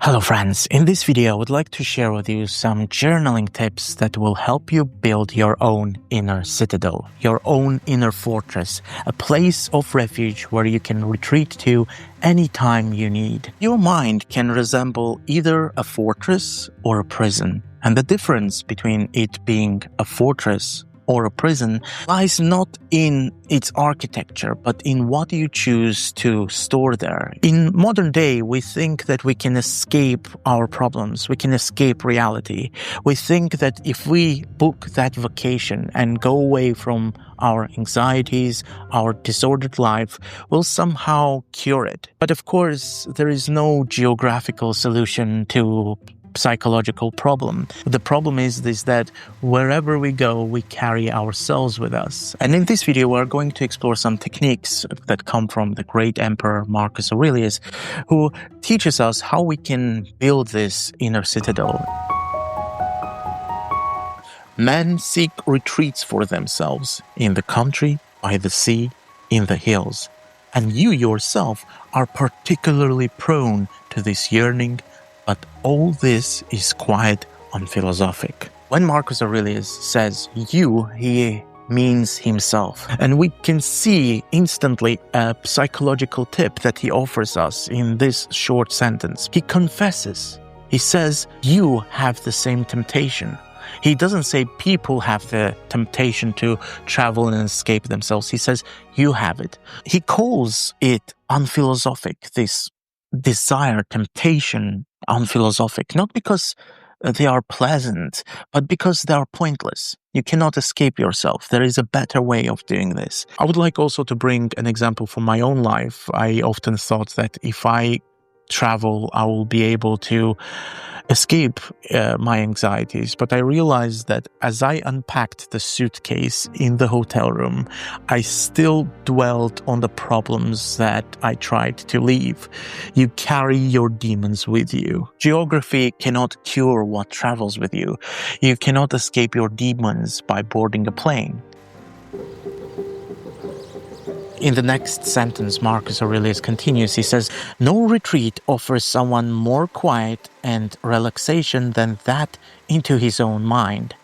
Hello friends, in this video I would like to share with you some journaling tips that will help you build your own inner citadel, your own inner fortress, a place of refuge where you can retreat to anytime you need. Your mind can resemble either a fortress or a prison, and the difference between it being a fortress or a prison lies not in its architecture, but in what you choose to store there. In modern day, we think that we can escape our problems, we can escape reality. We think that if we book that vacation and go away from our anxieties, our disordered life, we'll somehow cure it. But of course, there is no geographical solution to psychological problem. The problem is that wherever we go, we carry ourselves with us. And in this video, we're going to explore some techniques that come from the great emperor Marcus Aurelius, who teaches us how we can build this inner citadel. Men seek retreats for themselves in the country, by the sea, in the hills. And you yourself are particularly prone to this yearning, but all this is quite unphilosophic. When Marcus Aurelius says you, he means himself. And we can see instantly a psychological tip that he offers us in this short sentence. He confesses. He says, you have the same temptation. He doesn't say people have the temptation to travel and escape themselves. He says, you have it. He calls it unphilosophic, this desire, temptation, unphilosophic, not because they are pleasant, but because they are pointless. You cannot escape yourself. There is a better way of doing this. I would like also to bring an example from my own life. I often thought that if I travel, I will be able to escape my anxieties. But I realized that as I unpacked the suitcase in the hotel room, I still dwelt on the problems that I tried to leave. You carry your demons with you. Geography cannot cure what travels with you. You cannot escape your demons by boarding a plane. In the next sentence, Marcus Aurelius continues. He says, no retreat offers someone more quiet and relaxation than that into his own mind,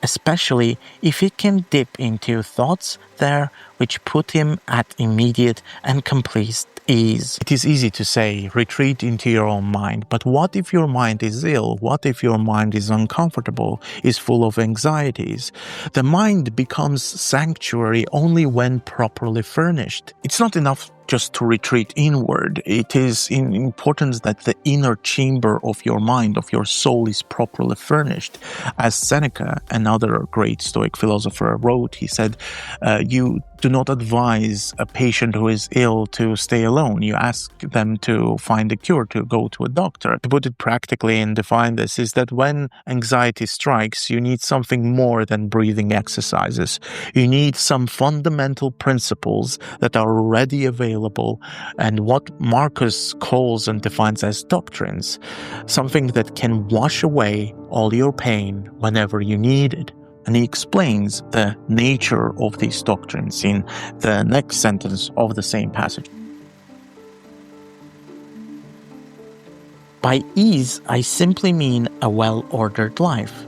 especially if he can dip into thoughts there which put him at immediate and complete ease. It is easy to say, retreat into your own mind, but what if your mind is ill? What if your mind is uncomfortable, is full of anxieties? The mind becomes sanctuary only when properly furnished. It's not enough just to retreat inward. It is important that the inner chamber of your mind, of your soul, is properly furnished. As Seneca, another great Stoic philosopher, wrote, he said, you do not advise a patient who is ill to stay alone. You ask them to find a cure, to go to a doctor. To put it practically and define this is that when anxiety strikes, you need something more than breathing exercises. You need some fundamental principles that are already available and what Marcus calls and defines as doctrines, something that can wash away all your pain whenever you need it. And he explains the nature of these doctrines in the next sentence of the same passage. By ease, I simply mean a well-ordered life.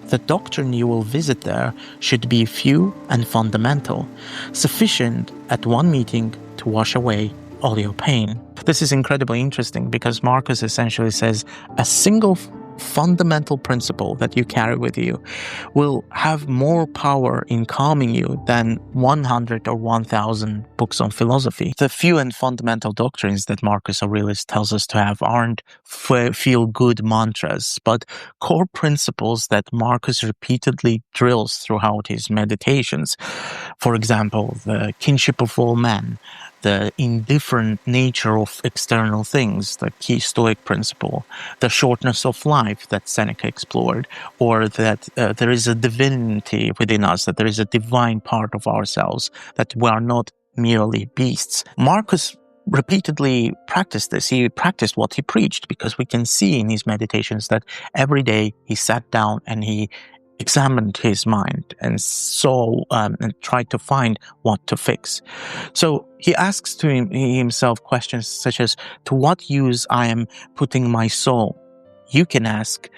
The doctrine you will visit there should be few and fundamental, sufficient at one meeting to wash away all your pain. This is incredibly interesting because Marcus essentially says a single fundamental principle that you carry with you will have more power in calming you than 100 or 1,000 books on philosophy. The few and fundamental doctrines that Marcus Aurelius tells us to have aren't feel-good mantras, but core principles that Marcus repeatedly drills throughout his meditations. For example, the kinship of all men, the indifferent nature of external things, the key Stoic principle, the shortness of life that Seneca explored, or that there is a divinity within us, that there is a divine part of ourselves, that we are not merely beasts. Marcus repeatedly practiced this. He practiced what he preached because we can see in his meditations that every day he sat down and he examined his mind and saw and tried to find what to fix. So he asks to himself questions such as, to what use I am putting my soul? you can ask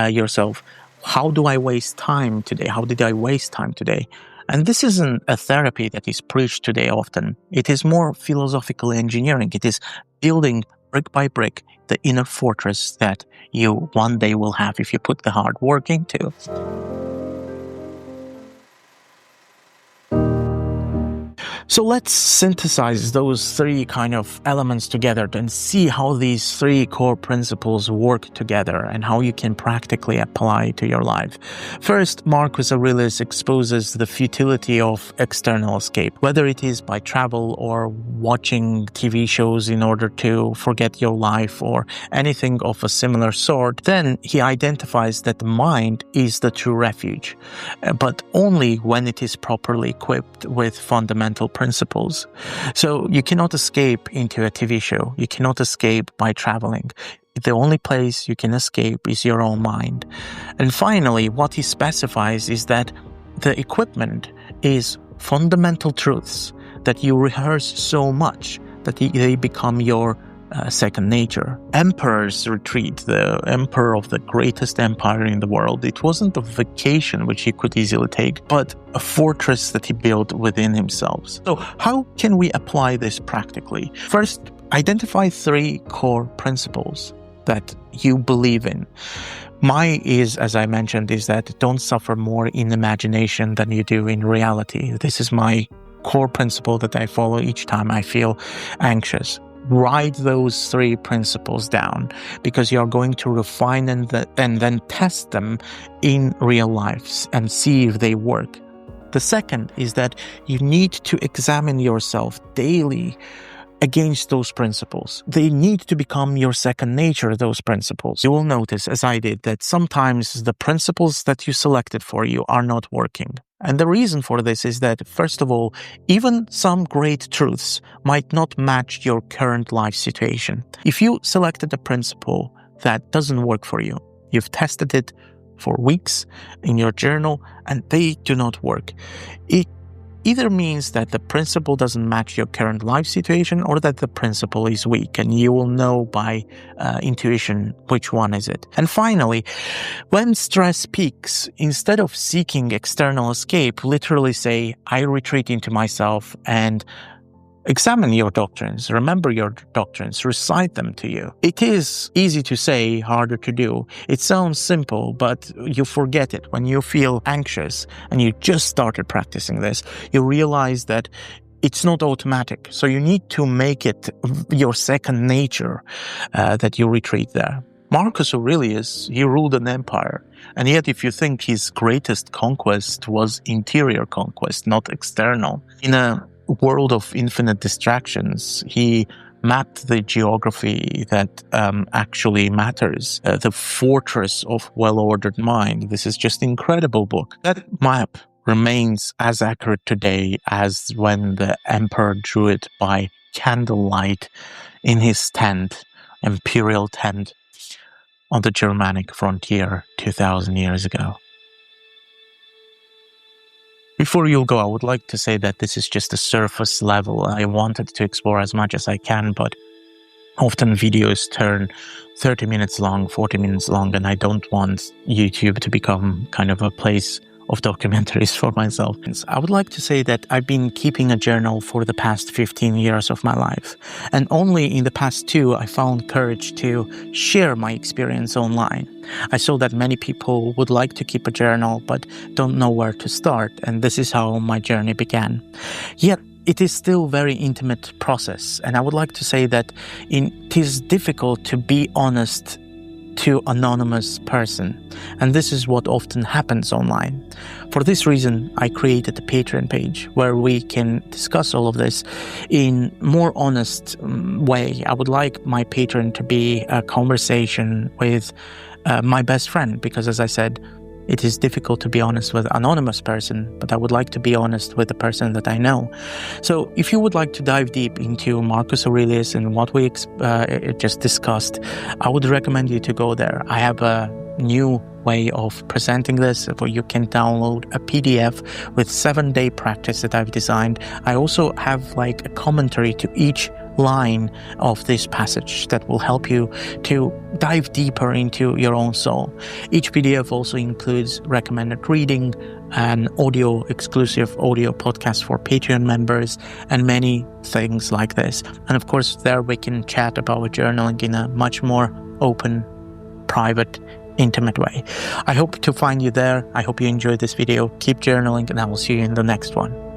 yourself, how do I waste time today? How did I waste time today? And this isn't a therapy that is preached today often. It is more philosophical engineering. It is building brick by brick the inner fortress that you one day will have if you put the hard work into. So let's synthesize those three kind of elements together and see how these three core principles work together and how you can practically apply to your life. First, Marcus Aurelius exposes the futility of external escape, whether it is by travel or watching TV shows in order to forget your life or anything of a similar sort. Then he identifies that the mind is the true refuge, but only when it is properly equipped with fundamental principles. So you cannot escape into a TV show. You cannot escape by traveling. The only place you can escape is your own mind. And finally, what he specifies is that the equipment is fundamental truths that you rehearse so much that they become your second nature. Emperor's retreat, the emperor of the greatest empire in the world, it wasn't a vacation which he could easily take, but a fortress that he built within himself. So how can we apply this practically? First, identify three core principles that you believe in. My is, as I mentioned, is that don't suffer more in imagination than you do in reality. This is my core principle that I follow each time I feel anxious. Write those three principles down, because you're going to refine and then test them in real life and see if they work. The second is that you need to examine yourself daily against those principles. They need to become your second nature, those principles. You will notice, as I did, that sometimes the principles that you selected for you are not working. And the reason for this is that, first of all, even some great truths might not match your current life situation. If you selected a principle that doesn't work for you, you've tested it for weeks in your journal and they do not work, it either means that the principle doesn't match your current life situation or that the principle is weak, and you will know by intuition which one is it. And finally, when stress peaks, instead of seeking external escape, literally say, I retreat into myself and examine your doctrines, remember your doctrines, recite them to you. It is easy to say, harder to do. It sounds simple, but you forget it. When you feel anxious and you just started practicing this, you realize that it's not automatic. So you need to make it your second nature that you retreat there. Marcus Aurelius, he ruled an empire. And yet, if you think his greatest conquest was interior conquest, not external, in a world of infinite distractions, he mapped the geography that actually matters, the fortress of well-ordered mind. This is just an incredible book. That map remains as accurate today as when the emperor drew it by candlelight in his tent, imperial tent, on the Germanic frontier 2,000 years ago. Before you go, I would like to say that this is just a surface level. I wanted to explore as much as I can, but often videos turn 30 minutes long, 40 minutes long, and I don't want YouTube to become kind of a place of documentaries for myself. I would like to say that I've been keeping a journal for the past 15 years of my life, and only in the past 2 I found courage to share my experience online. I saw that many people would like to keep a journal but don't know where to start, and this is how my journey began. Yet it is still a very intimate process, and I would like to say that it is difficult to be honest to anonymous person, and this is what often happens online. For this reason, I created a Patreon page where we can discuss all of this in more honest way. I would like my Patreon to be a conversation with my best friend, because as I said, it is difficult to be honest with an anonymous person, but I would like to be honest with the person that I know. So if you would like to dive deep into Marcus Aurelius and what we just discussed, I would recommend you to go there. I have a new way of presenting this where you can download a PDF with 7-day practice that I've designed. I also have like a commentary to each line of this passage that will help you to dive deeper into your own soul. Each PDF also includes recommended reading, an exclusive audio podcast for Patreon members, and many things like this. And of course, there we can chat about journaling in a much more open, private, intimate way. I hope to find you there. I hope you enjoyed this video. Keep journaling, and I will see you in the next one.